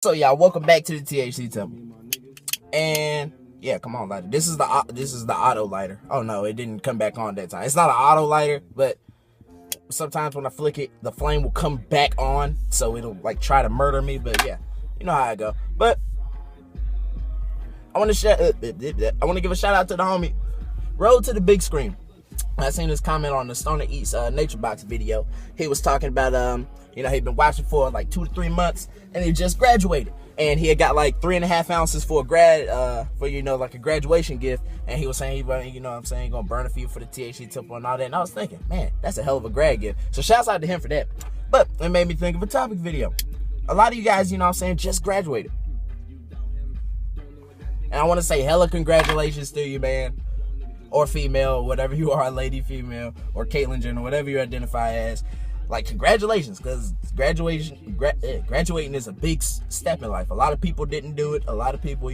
So y'all, welcome back to the THC Temple. And yeah, come on, lighter. This is the auto lighter. Oh no, it didn't come back on that time. It's not an auto lighter, but sometimes when I flick it, the flame will come back on, so it'll like try to murder me. But yeah, you know how I go. But I want to give a shout out to the homie Road to the Big Screen. I seen his comment on the Stoner Eats Nature Box video. He was talking about he'd been watching for like 2 to 3 months, and he just graduated, and he had got like 3.5 ounces for a like a graduation gift, and he was saying he gonna burn a few for the THC Temple and all that. And I was thinking, man, that's a hell of a grad gift. So shouts out to him for that. But it made me think of a topic video. A lot of you guys, just graduated, and I want to say hella congratulations to you, man. Or female, whatever you are, lady, female, or Caitlyn Jenner, whatever you identify as. Like, congratulations, because graduating is a big step in life. A lot of people didn't do it. A lot of people,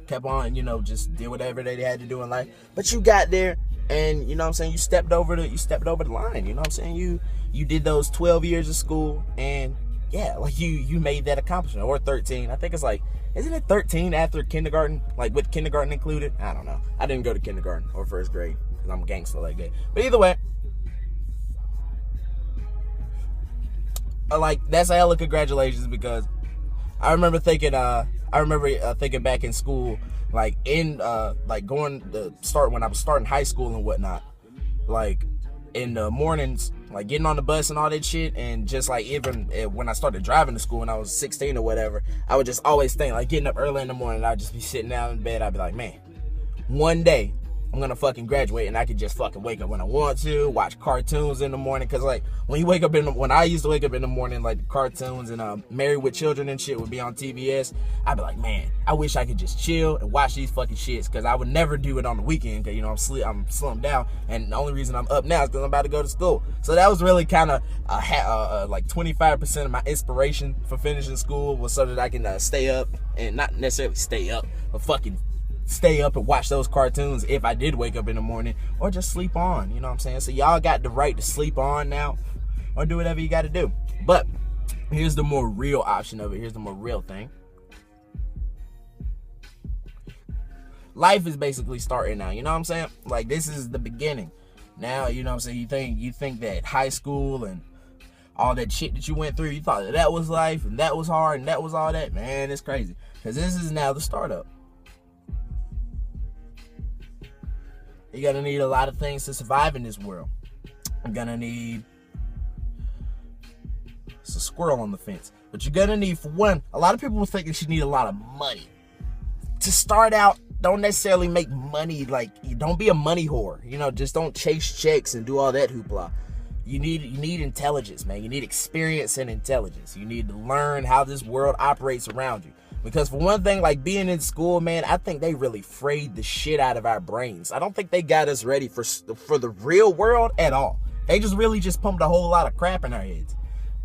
kept on, just did whatever they had to do in life. But you got there, and you stepped over the line. You did those 12 years of school, and yeah, like you made that accomplishment. Or 13. I think it's like, isn't it 13 after kindergarten? Like with kindergarten included? I don't know. I didn't go to kindergarten or first grade because I'm a gangster like that. But either way, like, that's a hell of congratulations, because I remember thinking back in school, like going to start when I was starting high school and whatnot, like in the mornings, like getting on the bus and all that shit, and just like even when I started driving to school when I was 16 or whatever, I would just always think, like, getting up early in the morning, I'd just be sitting down in bed, I'd be like, man, one day I'm gonna fucking graduate, and I could just fucking wake up when I want to, watch cartoons in the morning. Cause like when I used to wake up in the morning, like the cartoons and Married with Children and shit would be on TBS. I'd be like, man, I wish I could just chill and watch these fucking shits, cause I would never do it on the weekend, cause I'm slumped down, and the only reason I'm up now is cause I'm about to go to school. So that was really kind of like 25% of my inspiration for finishing school, was so that I can stay up, and not necessarily stay up, but fucking stay up and watch those cartoons if I did wake up in the morning, or just sleep on, you know what I'm saying? So y'all got the right to sleep on now, or do whatever you got to do. But here's the more real option of it. Here's the more real thing. Life is basically starting now, you know what I'm saying? Like, this is the beginning. Now, you know what I'm saying? You think that high school and all that shit that you went through, you thought that was life, and that was hard, and that was all that. Man, it's crazy. Because this is now the startup. You're going to need a lot of things to survive in this world. You're going to need... It's a squirrel on the fence. But you're going to need, for one, a lot of people think that you need a lot of money. To start out, don't necessarily make money. Like, you don't be a money whore. Just don't chase checks and do all that hoopla. You need intelligence, man. You need experience and intelligence. You need to learn how this world operates around you. Because for one thing, like being in school, man, I think they really frayed the shit out of our brains. I don't think they got us ready for the real world at all. They just pumped a whole lot of crap in our heads.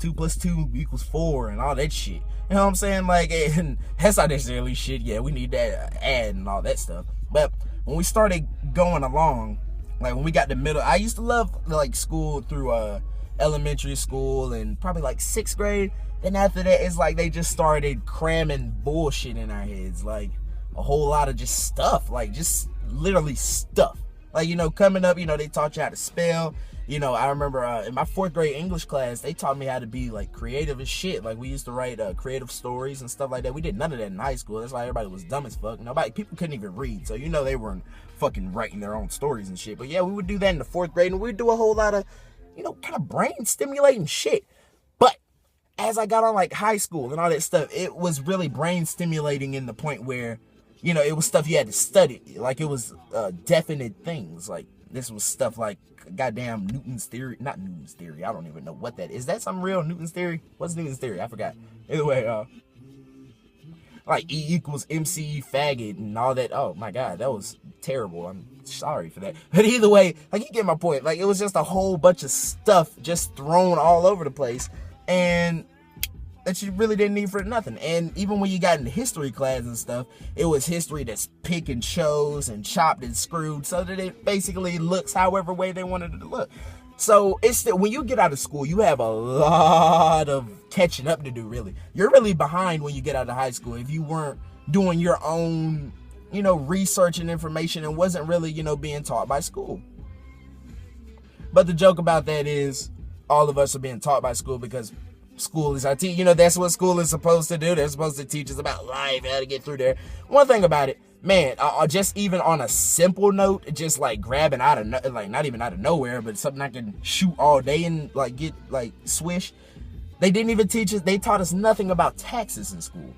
2 + 2 = 4 and all that shit. You know what I'm saying? Like, and that's not necessarily shit. Yeah, we need that ad and all that stuff. But when we started going along, like when we got to middle, I used to love like school through elementary school and probably like 6th grade. Then after that, it's like they just started cramming bullshit in our heads. Like a whole lot of just stuff. Like just literally stuff. Like, coming up, they taught you how to spell. I remember in my 4th grade English class, they taught me how to be like creative as shit. Like we used to write creative stories and stuff like that. We did none of that in high school. That's why everybody was dumb as fuck. People couldn't even read. So they weren't fucking writing their own stories and shit. But yeah, we would do that in the 4th grade, and we'd do a whole lot of, kind of brain stimulating shit. But as I got on like high school and all that stuff, it was really brain stimulating in the point where, it was stuff you had to study. Like it was definite things. Like this was stuff like goddamn Newton's theory. Not Newton's theory. I don't even know what that is. Is that some real Newton's theory? What's Newton's theory? I forgot. Either way, like E = MC faggot and all that. Oh my God, that was terrible. I'm sorry for that. But either way, like, you get my point. Like, it was just a whole bunch of stuff just thrown all over the place, and that you really didn't need for nothing. And even when you got into history class and stuff, it was history that's pick and chose and chopped and screwed so that it basically looks however way they wanted it to look. So it's still, when you get out of school, you have a lot of catching up to do, really. You're really behind when you get out of high school if you weren't doing your own, research and information and wasn't really, being taught by school. But the joke about that is all of us are being taught by school because school is our teacher. That's what school is supposed to do. They're supposed to teach us about life, how to get through there. One thing about it, man, just even on a simple note, just like grabbing out of, like not even out of nowhere, but something I can shoot all day and like get like swish. They didn't even teach us, they taught us nothing about taxes in school.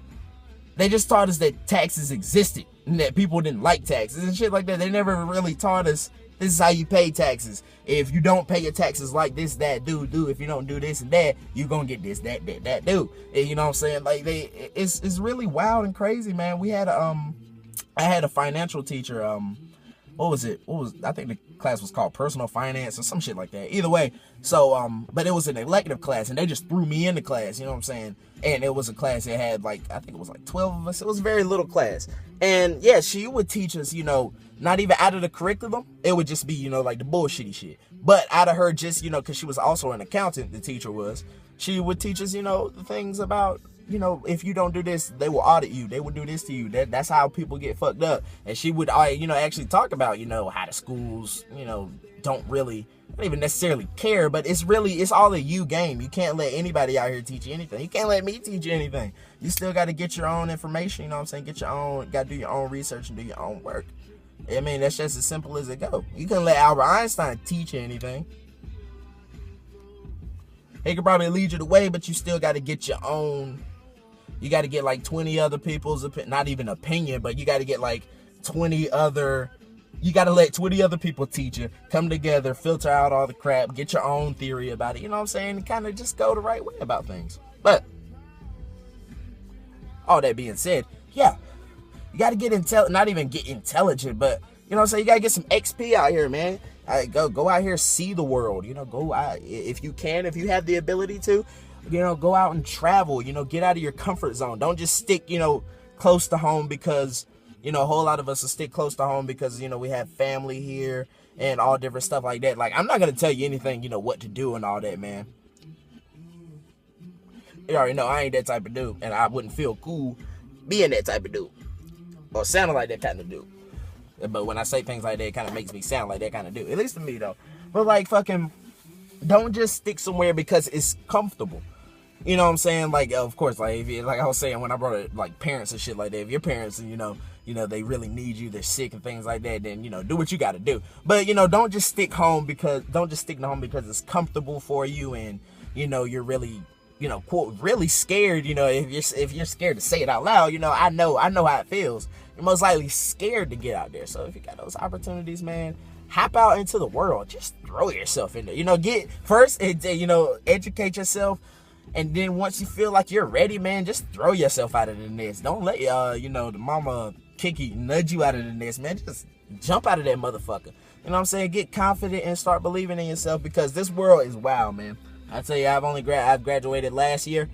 They just taught us that taxes existed and that people didn't like taxes and shit like that. They never really taught us this is how you pay taxes. If you don't pay your taxes like this, that, do. If you don't do this and that, you're gonna get this, that, do. And you know what I'm saying? Like it's really wild and crazy, man. We had I had a financial teacher, I think the class was called personal finance or some shit like that. Either way, so but it was an elective class and they just threw me in the class, you know what I'm saying? And it was a class that had I think it was 12 of us. It was a very little class. And yeah, she would teach us, not even out of the curriculum. It would just be, like the bullshitty shit. But out of her just, because she was also an accountant, the teacher was, she would teach us, the things about, if you don't do this, they will audit you. They will do this to you. That's how people get fucked up. And she would, actually talk about, how the schools, don't even necessarily care, but it's all a you game. You can't let anybody out here teach you anything. You can't let me teach you anything. You still got to get your own information, got to do your own research and do your own work. I mean, that's just as simple as it go. You can let Albert Einstein teach you anything. He could probably lead you the way, but you still got to get your own. You got to get like 20 other people's not even opinion, but you got to get like 20 other. You got to let 20 other people teach you, come together, filter out all the crap, get your own theory about it. You know what I'm saying? And kind of just go the right way about things. But all that being said, yeah, you got to get not even get intelligent, but you know what I'm saying? You got to get some XP out here, man. Go out here, see the world, go out if you can, if you have the ability to, go out and travel, get out of your comfort zone. Don't just stick, close to home because, a whole lot of us will stick close to home because, we have family here and all different stuff like that. Like, I'm not going to tell you anything, what to do and all that, man. You already know I ain't that type of dude, and I wouldn't feel cool being that type of dude or sounding like that kind of dude. But when I say things like that, it kind of makes me sound like that kind of dude. At least to me, though. But, like, fucking, don't just stick somewhere because it's comfortable. You know what I'm saying? Like, of course, like, if you, like I was saying when I brought it, like, parents and shit like that. If your parents, they really need you, they're sick and things like that, then, do what you got to do. But, don't just stick to home because it's comfortable for you and, you're really, quote, really scared. If you're scared to say it out loud, I know how it feels. You're most likely scared to get out there. So if you got those opportunities, man, hop out into the world. Just throw yourself in there. Get first, educate yourself. And then once you feel like you're ready, man, just throw yourself out of the nest. Don't let, the mama Kiki nudge you out of the nest, man. Just jump out of that motherfucker. You know what I'm saying? Get confident and start believing in yourself because this world is wild, man. I tell you, I've graduated last year.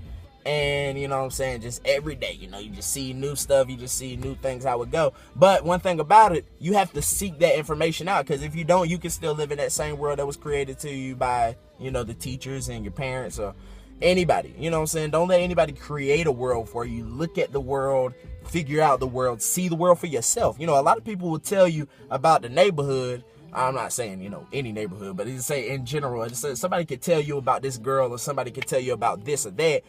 And, you know what I'm saying, just every day, you just see new stuff, you just see new things, how it go. But one thing about it, you have to seek that information out, because if you don't, you can still live in that same world that was created to you by, the teachers and your parents or anybody. You know what I'm saying? Don't let anybody create a world for you. Look at the world, figure out the world, see the world for yourself. A lot of people will tell you about the neighborhood. I'm not saying, any neighborhood, but just say in general, somebody could tell you about this girl or somebody could tell you about this or that.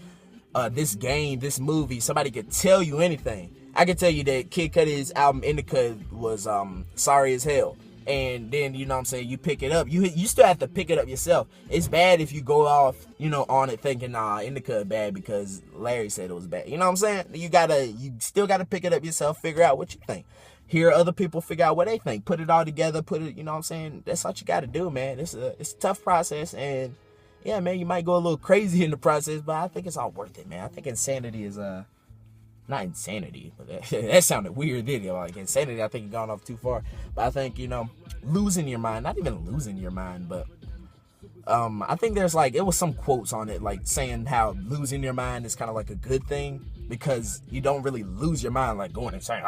This game, this movie, somebody could tell you anything. I can tell you that Kid Cudi's album Indica was sorry as hell. And then, you know what I'm saying, you pick it up. You still have to pick it up yourself. It's bad if you go off, on it thinking, Indica bad because Larry said it was bad. You know what I'm saying? You still gotta pick it up yourself, figure out what you think. Hear other people figure out what they think. Put it all together, you know what I'm saying? That's what you gotta do, man. It's a tough process, and yeah, man, you might go a little crazy in the process, but I think it's all worth it, man. I think insanity is, not insanity, but that sounded weird, didn't it? Like, insanity, I think you've gone off too far. But I think, losing your mind, not even losing your mind, but, I think there's, it was some quotes on it, saying how losing your mind is kind of like a good thing, because you don't really lose your mind, going and saying,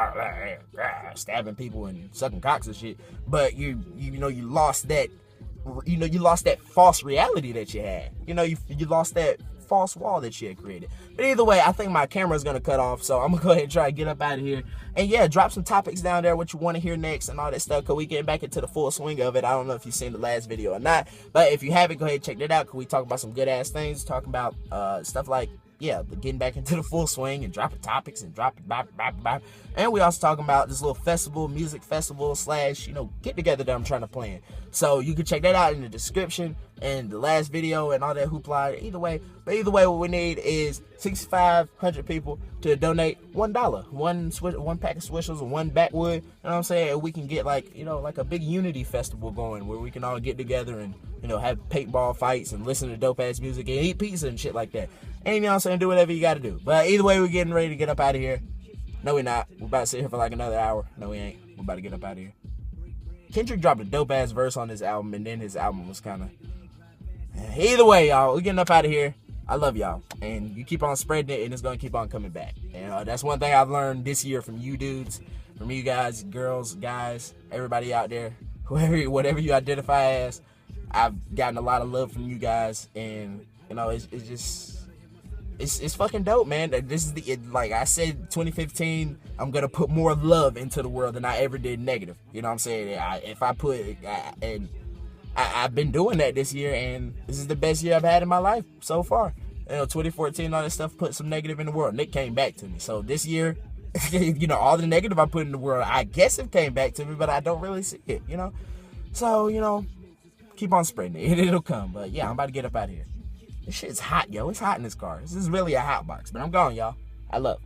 stabbing people and sucking cocks and shit, but you lost that you lost that false reality that you had. You lost that false wall that you had created. But either way, I think my camera's gonna cut off, so I'm gonna go ahead and try to get up out of here. And yeah, drop some topics down there, what you want to hear next and all that stuff, because we getting back into the full swing of it. I don't know if you've seen the last video or not, but if you haven't, go ahead and check that out, because we talk about some good ass things, talking about stuff like, yeah, getting back into the full swing and dropping topics and dropping bop. And we also talking about this little festival, music festival / get together that I'm trying to plan. So you can check that out in the description and the last video and all that hoopla. Either way, what we need is 6,500 people to donate $1, one pack of Swishles and one backwood. You know what I'm saying? And we can get like a big unity festival going where we can all get together and have paintball fights and listen to dope ass music and eat pizza and shit like that. And you know what I'm saying? Do whatever you got to do. But either way, we're getting ready to get up out of here. No, we're not. We're about to sit here for like another hour. No, we ain't. We're about to get up out of here. Kendrick dropped a dope ass verse on his album, and then his album was kind of. Either way, y'all, we're getting up out of here. I love y'all, and you keep on spreading it, and it's gonna keep on coming back. And that's one thing I've learned this year from you dudes, from you guys, girls, guys, everybody out there, whatever you identify as. I've gotten a lot of love from you guys, and it's just. It's fucking dope, man. This is like I said, 2015, I'm gonna put more love into the world than I ever did negative. You know what I'm saying? I've been doing that this year, and this is the best year I've had in my life so far. 2014, all that stuff put some negative in the world. Nick came back to me. So this year, all the negative I put in the world, I guess it came back to me, but I don't really see it. So keep on spreading it. It'll come. But yeah, I'm about to get up out of here. This shit's hot, yo. It's hot in this car. This is really a hot box. But I'm gone, y'all. I love.